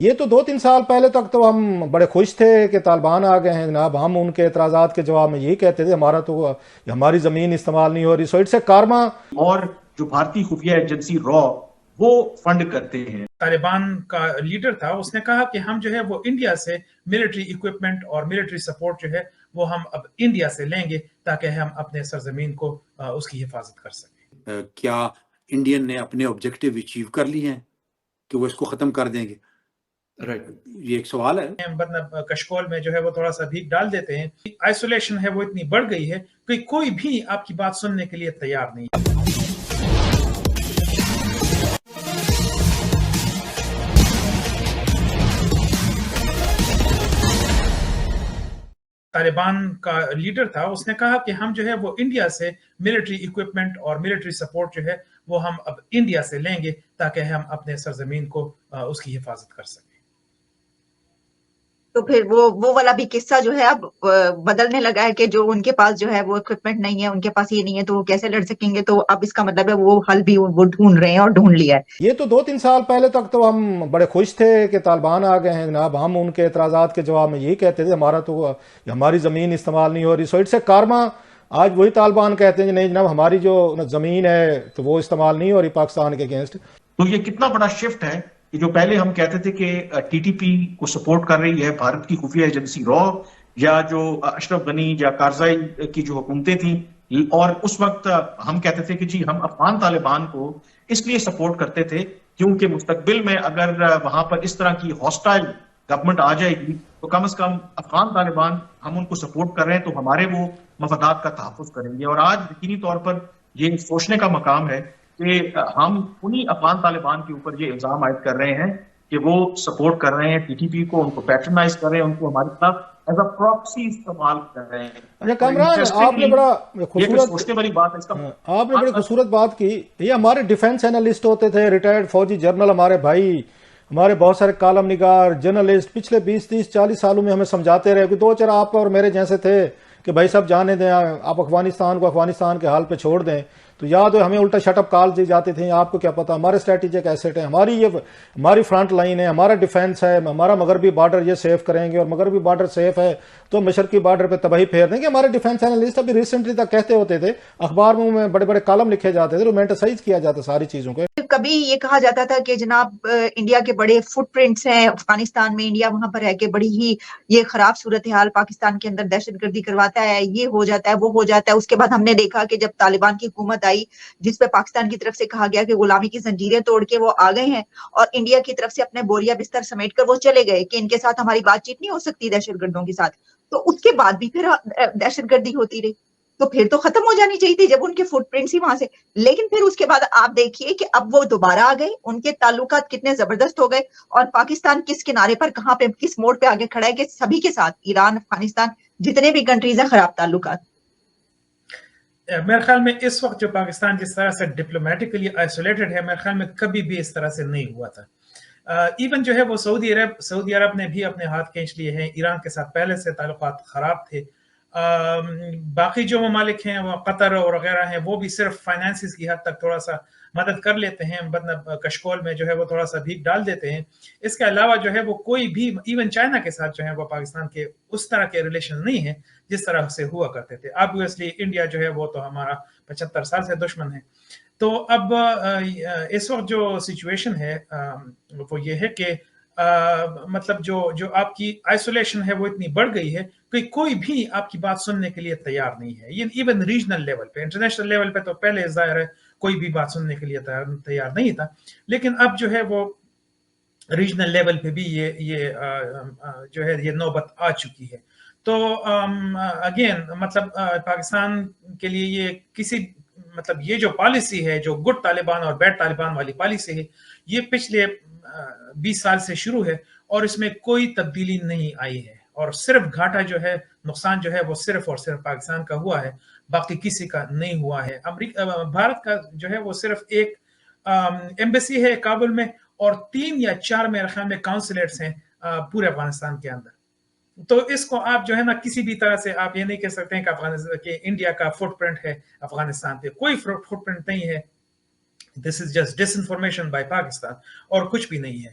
یہ تو 2-3 سال پہلے تک تو ہم بڑے خوش تھے کہ طالبان آ گئے ہیں جناب. ہم ان کے اعتراضات کے جواب میں یہی کہتے تھے ہمارا تو ہماری زمین استعمال نہیں ہو رہی. So it's a karma. اور جو بھارتی خفیہ ایجنسی را وہ فنڈ کرتے ہیں. طالبان کا لیڈر تھا، اس نے کہا کہ ہم جو ہے وہ انڈیا سے ملٹری اکوپمنٹ اور ملٹری سپورٹ جو ہے وہ ہم اب انڈیا سے لیں گے تاکہ ہم اپنے سرزمین کو اس کی حفاظت کر سکیں. کیا انڈین نے اپنے آبجیکٹو اچیو کر لیے ہیں کہ وہ اس کو ختم کر دیں گے؟ یہ ایک سوال ہے. مطلب کشکول میں جو ہے وہ تھوڑا سا بھیگ ڈال دیتے ہیں. آئسولیشن ہے وہ اتنی بڑھ گئی ہے کہ کوئی بھی آپ کی بات سننے کے لیے تیار نہیں ہے. طالبان کا لیڈر تھا، اس نے کہا کہ ہم جو ہے وہ انڈیا سے ملٹری اکوپمنٹ اور ملٹری سپورٹ جو ہے وہ ہم اب انڈیا سے لیں گے تاکہ ہم اپنے سرزمین کو اس کی حفاظت کر سکیں. تو پھر وہ والا بھی قصہ جو ہے اب بدلنے لگا ہے کہ جو ان کے پاس جو ہے وہ اکوپمنٹ نہیں ہے، ان کے پاس یہ نہیں ہے تو وہ کیسے لڑ سکیں گے. تو اب اس کا مطلب ہے وہ حل بھی وہ ڈھونڈ رہے ہیں اور ڈھونڈ لیا ہے. یہ تو 2-3 سال پہلے تک تو ہم بڑے خوش تھے کہ طالبان آ گئے ہیں جناب. ہم ان کے اعتراضات کے جواب میں یہی کہتے تھے ہمارا تو ہماری زمین استعمال نہیں ہو رہی. So it's a karma. آج وہی طالبان کہتے ہیں کہ نہیں جناب ہماری جو زمین ہے تو وہ استعمال نہیں ہو رہی پاکستان کے اگینسٹ. تو یہ کتنا بڑا شفٹ ہے کہ جو پہلے ہم کہتے تھے کہ ٹی ٹی پی کو سپورٹ کر رہی ہے بھارت کی خفیہ ایجنسی را یا جو اشرف غنی یا کارزائی کی جو حکومتیں تھیں، اور اس وقت ہم کہتے تھے کہ جی ہم افغان طالبان کو اس لیے سپورٹ کرتے تھے کیونکہ مستقبل میں اگر وہاں پر اس طرح کی ہاسٹائل گورنمنٹ آ جائے گی تو کم از کم افغان طالبان ہم ان کو سپورٹ کر رہے ہیں تو ہمارے وہ مفادات کا تحفظ کریں گے. اور آج یقینی طور پر یہ سوچنے کا مقام ہے کہ ہم انہی افغان طالبان کے اوپر یہ الزام عائد کر رہے ہیں کہ وہ سپورٹ کر رہے ہیں ٹی ٹی پی کو، ان کو پیٹرنائز کر رہے ہیں، ان کو ہماری طرف ایز اے پراکسی استعمال کر رہے ہیں. اچھا کامران، آپ نے بڑا سوچنے والی بات ہے. آپ نے بڑی خوبصورت بات کی. یہ ہمارے ڈیفنس اینالسٹ ہوتے تھے، ریٹائرڈ فوجی جرنل ہمارے بھائی، ہمارے بہت سارے کالم نگار جرنلسٹ پچھلے 20-30-40 سالوں میں ہمیں سمجھاتے رہے کہ 2-4 آپ اور میرے جیسے تھے کہ بھائی سب جانے دیں، آپ افغانستان کو افغانستان کے حال پہ چھوڑ دیں. تو یاد ہو ہمیں الٹا شٹ اپ کال دی جاتی تھیں. آپ کو کیا پتا ہمارے اسٹریٹجک ایسٹ ہے، ہماری فرنٹ لائن ہے، ہمارا ڈیفنس ہے، ہمارا مغربی بارڈر یہ سیف کریں گے اور مغربی بارڈر سیف ہے تو مشرقی بارڈر پہ تباہی پھیر دیں گے. ہمارے ڈیفنس اینالسٹ ابھی ریسنٹلی تک کہتے ہوتے تھے، اخبار میں بڑے بڑے کالم لکھے جاتے تھے، رومینٹسائز کیا جاتا ساری چیزوں کو. کبھی یہ کہا جاتا تھا کہ جناب انڈیا کے بڑے فٹ پرنٹس ہیں افغانستان میں، انڈیا وہاں پر ہے کہ بڑی ہی یہ خراب صورتحال پاکستان کے اندر دہشت گردی کرواتا ہے، یہ ہو جاتا ہے وہ ہو جاتا ہے. اس کے بعد ہم نے دیکھا کہ جب طالبان کی حکومت آئی جس پہ پاکستان کی طرف سے کہا گیا کہ غلامی کی زنجیریں توڑ کے وہ آ گئے ہیں اور انڈیا کی طرف سے اپنے بوریا بستر سمیٹ کر وہ چلے گئے کہ ان کے ساتھ ہماری بات چیت نہیں ہو سکتی دہشت گردوں کے ساتھ. تو اس کے بعد بھی پھر دہشت گردی ہوتی رہی. تو پھر تو ختم ہو جانی چاہیے تھی جب ان کے فٹ پرنٹس ہی وہاں سے. لیکن پھر اس کے بعد آپ دیکھیے کہ اب وہ دوبارہ آ گئے، ان کے تعلقات کتنے زبردست ہو گئے اور پاکستان کس کنارے پر کہاں پہ کس موڑ پہ آگے کھڑا ہے کہ سبھی کے ساتھ ایران، افغانستان، جتنے بھی کنٹریز ہیں خراب تعلقات. میرے خیال میں اس وقت جو پاکستان جس طرح سے ڈپلومیٹکلی آئسولیٹڈ ہے، میرے خیال میں کبھی بھی اس طرح سے نہیں ہوا تھا. ایون جو ہے وہ سعودی عرب نے بھی اپنے ہاتھ کھینچ لیے ہیں. ایران کے ساتھ پہلے سے تعلقات خراب تھے. باقی جو ممالک ہیں وہ قطر اور وغیرہ ہیں وہ بھی صرف فائنانسز کی حد تک تھوڑا سا مدد کر لیتے ہیں، مطلب کشکول میں جو ہے وہ تھوڑا سا بھیگ ڈال دیتے ہیں. اس کے علاوہ جو ہے وہ کوئی بھی ایون چائنا کے ساتھ جو ہے وہ پاکستان کے اس طرح کے ریلیشن نہیں ہیں جس طرح سے ہوا کرتے تھے. obviously انڈیا جو ہے وہ تو ہمارا 75 سال سے دشمن ہے. تو اب اس وقت جو سچویشن ہے وہ یہ ہے کہ مطلب جو آپ کی آئسولیشن ہے وہ اتنی بڑھ گئی ہے کہ کوئی بھی آپ کی بات سننے کے لیے تیار نہیں ہے. یہ ایون ریجنل لیول پہ، انٹرنیشنل لیول پہ تو پہلے ظاہر ہے کوئی بھی بات سننے کے لیے تیار نہیں تھا، لیکن اب جو ہے وہ ریجنل لیول پہ بھی یہ جو ہے یہ نوبت آ چکی ہے. تو اگین مطلب پاکستان کے لیے یہ کسی مطلب یہ جو پالیسی ہے جو گڈ طالبان اور بیڈ طالبان والی پالیسی ہے یہ پچھلے 20 سال سے شروع ہے اور اس میں کوئی تبدیلی نہیں آئی ہے اور صرف گھاٹا جو ہے، نقصان جو ہے وہ صرف اور صرف پاکستان کا ہوا ہے، باقی کسی کا نہیں ہوا ہے. بھارت کا جو ہے وہ صرف ایک ایمبیسی ہے کابل میں اور 3 یا 4 میرے خیال میں کاؤنسلیٹس ہیں پورے افغانستان کے اندر. تو اس کو آپ جو ہے نا کسی بھی طرح سے آپ یہ نہیں کہہ سکتے ہیں کہ انڈیا کا فٹ پرنٹ ہے افغانستان پہ. کوئی فٹ پرنٹ نہیں ہے. This is just disinformation by Pakistan اور کچھ بھی نہیں ہے.